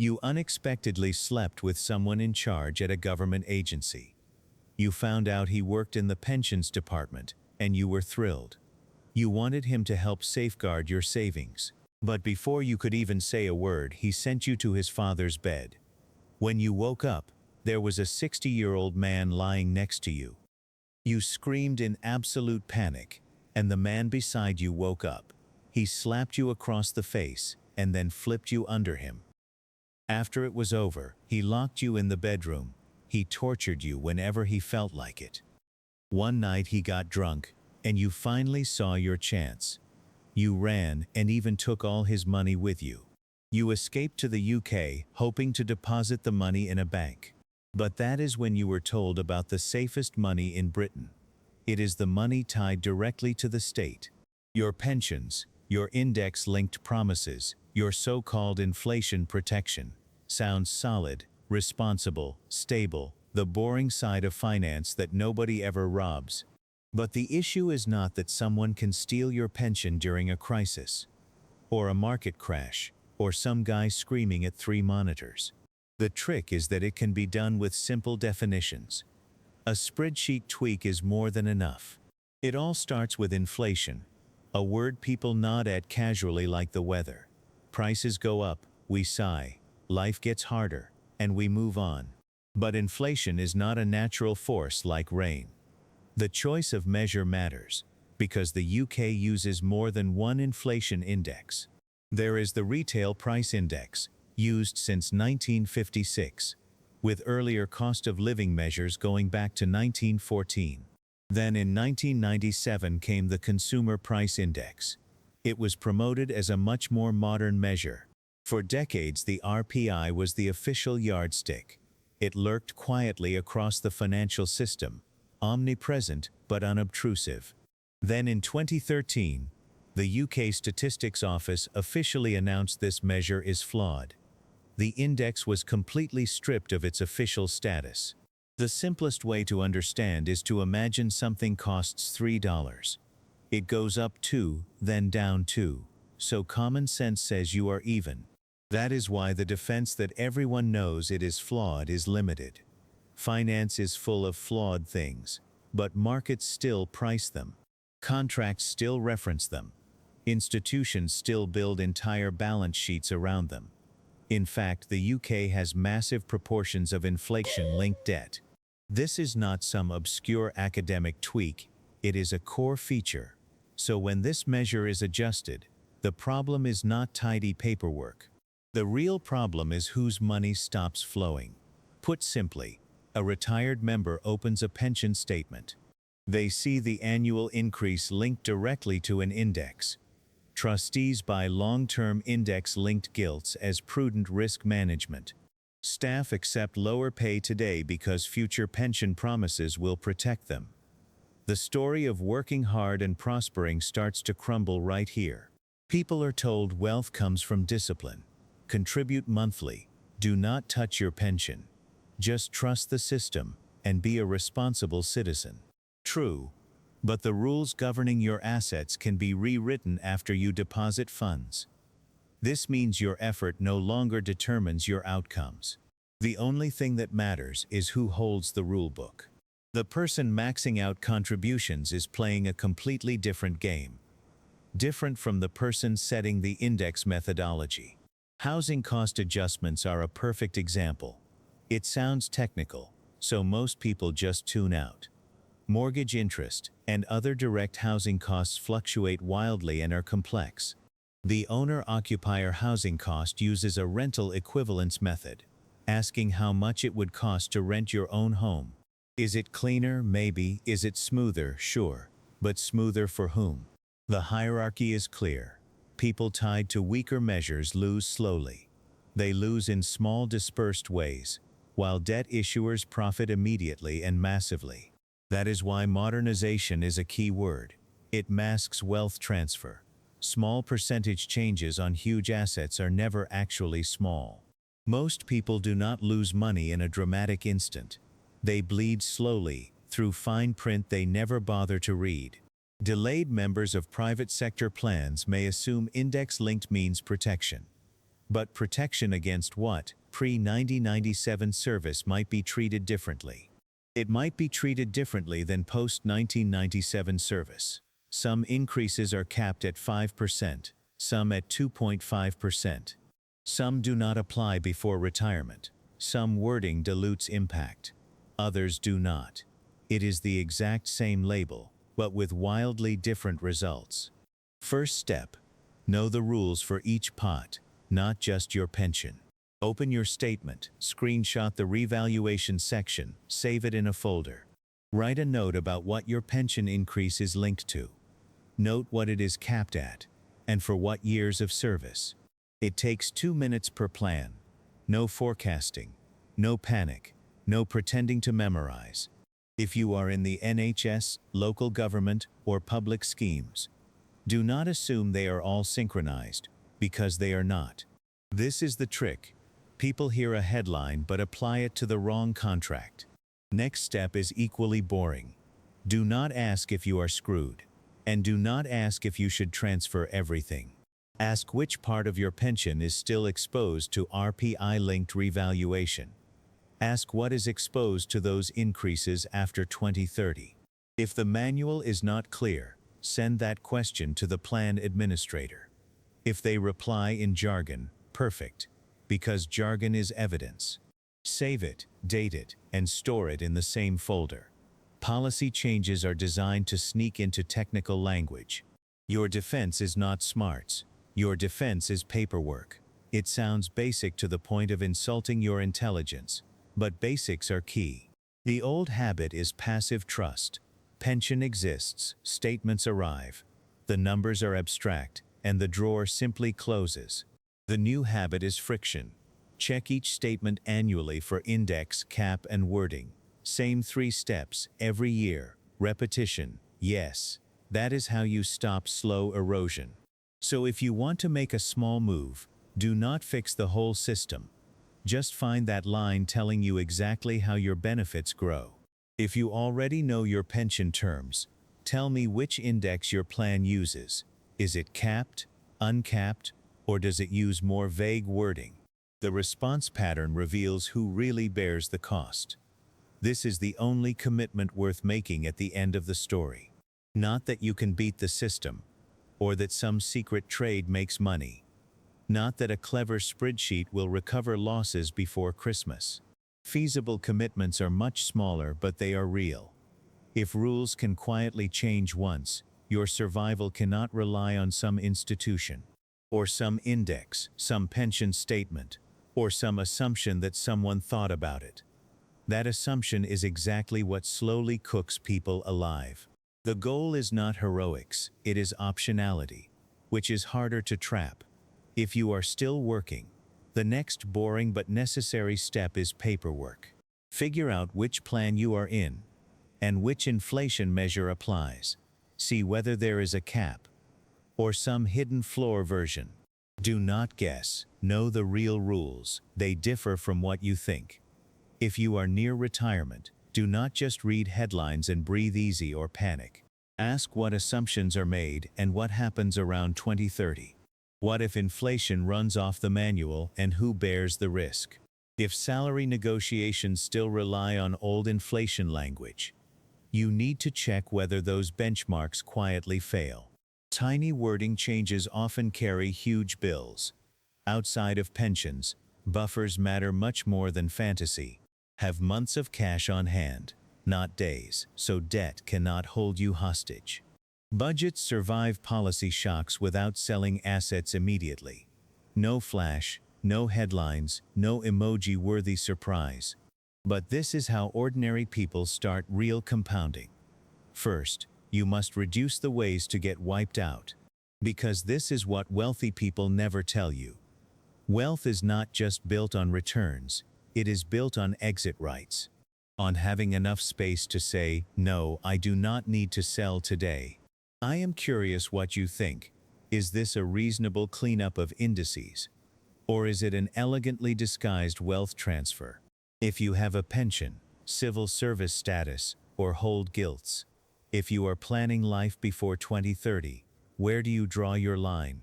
You unexpectedly slept with someone in charge at a government agency. You found out he worked in the pensions department, and you were thrilled. You wanted him to help safeguard your savings. But before you could even say a word, he sent you to his father's bed. When you woke up, there was a 60-year-old man lying next to you. You screamed in absolute panic, and the man beside you woke up. He slapped you across the face and then flipped you under him. After it was over, he locked you in the bedroom. He tortured you whenever he felt like it. One night he got drunk, and you finally saw your chance. You ran and even took all his money with you. You escaped to the UK, hoping to deposit the money in a bank. But that is when you were told about the safest money in Britain. It is the money tied directly to the state. Your pensions, your index-linked promises, your so-called inflation protection. Sounds solid, responsible, stable, the boring side of finance that nobody ever robs. But the issue is not that someone can steal your pension during a crisis, or a market crash, or some guy screaming at 3 monitors. The trick is that it can be done with simple definitions. A spreadsheet tweak is more than enough. It all starts with inflation, a word people nod at casually like the weather. Prices go up, we sigh, life gets harder, and we move on. But inflation is not a natural force like rain. The choice of measure matters, because the UK uses more than one inflation index. There is the Retail Price Index, used since 1956, with earlier cost of living measures going back to 1914. Then in 1997 came the Consumer Price Index. It was promoted as a much more modern measure. For decades, the RPI was the official yardstick. It lurked quietly across the financial system, omnipresent but unobtrusive. Then in 2013, the UK Statistics Office officially announced this measure is flawed. The index was completely stripped of its official status. The simplest way to understand is to imagine something costs $3. It goes up 2, then down 2. So common sense says you are even. That is why the defense that everyone knows it is flawed is limited. Finance is full of flawed things, but markets still price them. Contracts still reference them. Institutions still build entire balance sheets around them. In fact, the UK has massive proportions of inflation-linked debt. This is not some obscure academic tweak, it is a core feature. So when this measure is adjusted, the problem is not tidy paperwork. The real problem is whose money stops flowing. Put simply, a retired member opens a pension statement. They see the annual increase linked directly to an index. Trustees buy long-term index-linked gilts as prudent risk management. Staff accept lower pay today because future pension promises will protect them. The story of working hard and prospering starts to crumble right here. People are told wealth comes from discipline. Contribute monthly. Do not touch your pension. Just trust the system and be a responsible citizen. True, but the rules governing your assets can be rewritten after you deposit funds. This means your effort no longer determines your outcomes. The only thing that matters is who holds the rulebook. The person maxing out contributions is playing a completely different game. Different from the person setting the index methodology. Housing cost adjustments are a perfect example. It sounds technical, so most people just tune out. Mortgage interest and other direct housing costs fluctuate wildly and are complex. The owner-occupier housing cost uses a rental equivalence method, asking how much it would cost to rent your own home. Is it cleaner? Maybe. Is it smoother? Sure. But smoother for whom? The hierarchy is clear. People tied to weaker measures lose slowly. They lose in small dispersed ways, while debt issuers profit immediately and massively. That is why modernization is a key word. It masks wealth transfer. Small percentage changes on huge assets are never actually small. Most people do not lose money in a dramatic instant. They bleed slowly, through fine print they never bother to read. Delayed members of private sector plans may assume index-linked means protection. But protection against what? Pre-1997 service might be treated differently. It might be treated differently than post-1997 service. Some increases are capped at 5%, some at 2.5%. Some do not apply before retirement. Some wording dilutes impact. Others do not. It is the exact same label, but with wildly different results. First step: know the rules for each pot, not just your pension. Open your statement, screenshot the revaluation section, save it in a folder. Write a note about what your pension increase is linked to. Note what it is capped at, and for what years of service. It takes 2 minutes per plan. No forecasting, no panic, no pretending to memorize. If you are in the NHS, local government, or public schemes, do not assume they are all synchronized, because they are not. This is the trick. People hear a headline but apply it to the wrong contract. Next step is equally boring. Do not ask if you are screwed. And do not ask if you should transfer everything. Ask which part of your pension is still exposed to RPI-linked revaluation. Ask what is exposed to those increases after 2030. If the manual is not clear, send that question to the plan administrator. If they reply in jargon, perfect, because jargon is evidence. Save it, date it, and store it in the same folder. Policy changes are designed to sneak into technical language. Your defense is not smarts. Your defense is paperwork. It sounds basic to the point of insulting your intelligence, but basics are key. The old habit is passive trust. Pension exists, statements arrive. The numbers are abstract, and the drawer simply closes. The new habit is friction. Check each statement annually for index, cap, and wording. Same 3 steps every year. Repetition. Yes, that is how you stop slow erosion. So if you want to make a small move, do not fix the whole system. Just find that line telling you exactly how your benefits grow. If you already know your pension terms, tell me which index your plan uses. Is it capped, uncapped, or does it use more vague wording? The response pattern reveals who really bears the cost. This is the only commitment worth making at the end of the story. Not that you can beat the system, or that some secret trade makes money. Not that a clever spreadsheet will recover losses before Christmas. Feasible commitments are much smaller, but they are real. If rules can quietly change once, your survival cannot rely on some institution, or some index, some pension statement, or some assumption that someone thought about it. That assumption is exactly what slowly cooks people alive. The goal is not heroics, it is optionality, which is harder to trap. If you are still working, the next boring but necessary step is paperwork. Figure out which plan you are in, and which inflation measure applies. See whether there is a cap, or some hidden floor version. Do not guess, know the real rules, they differ from what you think. If you are near retirement, do not just read headlines and breathe easy or panic. Ask what assumptions are made and what happens around 2030. What if inflation runs off the manual and who bears the risk? If salary negotiations still rely on old inflation language, you need to check whether those benchmarks quietly fail. Tiny wording changes often carry huge bills. Outside of pensions, buffers matter much more than fantasy. Have months of cash on hand, not days, so debt cannot hold you hostage. Budgets survive policy shocks without selling assets immediately. No flash, no headlines, no emoji-worthy surprise. But this is how ordinary people start real compounding. First, you must reduce the ways to get wiped out. Because this is what wealthy people never tell you. Wealth is not just built on returns, it is built on exit rights. On having enough space to say, no, I do not need to sell today. I am curious what you think. Is this a reasonable cleanup of indices? Or is it an elegantly disguised wealth transfer? If you have a pension, civil service status, or hold gilts, if you are planning life before 2030, where do you draw your line?